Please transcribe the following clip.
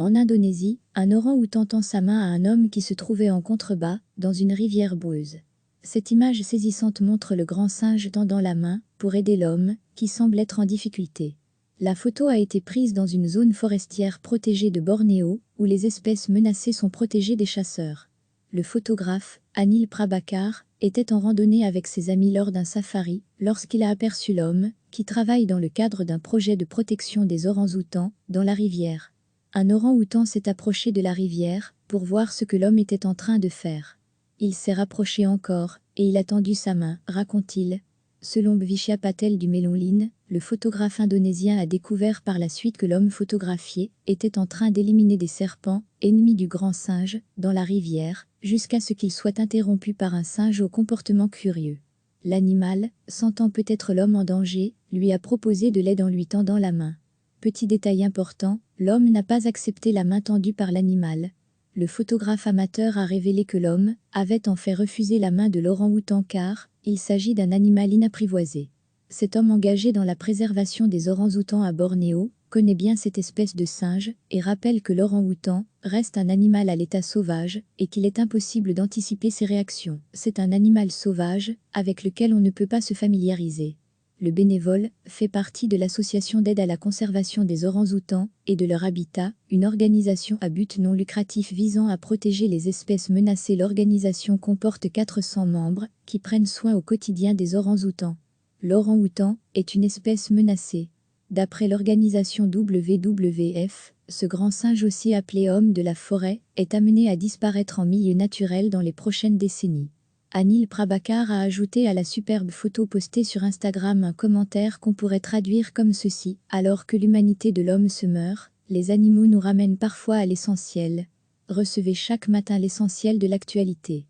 En Indonésie, un orang-outan tend sa main à un homme qui se trouvait en contrebas, dans une rivière boueuse. Cette image saisissante montre le grand singe tendant la main pour aider l'homme, qui semble être en difficulté. La photo a été prise dans une zone forestière protégée de Bornéo, où les espèces menacées sont protégées des chasseurs. Le photographe, Anil Prabhakar, était en randonnée avec ses amis lors d'un safari, lorsqu'il a aperçu l'homme, qui travaille dans le cadre d'un projet de protection des orang-outans, dans la rivière. Un orang-outan s'est approché de la rivière, pour voir ce que l'homme était en train de faire. Il s'est rapproché encore, et il a tendu sa main, raconte-t-il. Selon Bvisya Patel du Melonline, le photographe indonésien a découvert par la suite que l'homme photographié était en train d'éliminer des serpents, ennemis du grand singe, dans la rivière, jusqu'à ce qu'il soit interrompu par un singe au comportement curieux. L'animal, sentant peut-être l'homme en danger, lui a proposé de l'aide en lui tendant la main. Petit détail important, l'homme n'a pas accepté la main tendue par l'animal. Le photographe amateur a révélé que l'homme avait en fait refusé la main de l'orang-outan car il s'agit d'un animal inapprivoisé. Cet homme engagé dans la préservation des orangs-outans à Bornéo connaît bien cette espèce de singe et rappelle que l'orang-outan reste un animal à l'état sauvage et qu'il est impossible d'anticiper ses réactions. C'est un animal sauvage avec lequel on ne peut pas se familiariser. Le bénévole fait partie de l'association d'aide à la conservation des orangs-outans et de leur habitat, une organisation à but non lucratif visant à protéger les espèces menacées. L'organisation comporte 400 membres qui prennent soin au quotidien des orangs-outans. L'orang-outan est une espèce menacée. D'après l'organisation WWF, ce grand singe aussi appelé homme de la forêt est amené à disparaître en milieu naturel dans les prochaines décennies. Anil Prabhakar a ajouté à la superbe photo postée sur Instagram un commentaire qu'on pourrait traduire comme ceci: alors que l'humanité de l'homme se meurt, les animaux nous ramènent parfois à l'essentiel. Recevez chaque matin l'essentiel de l'actualité.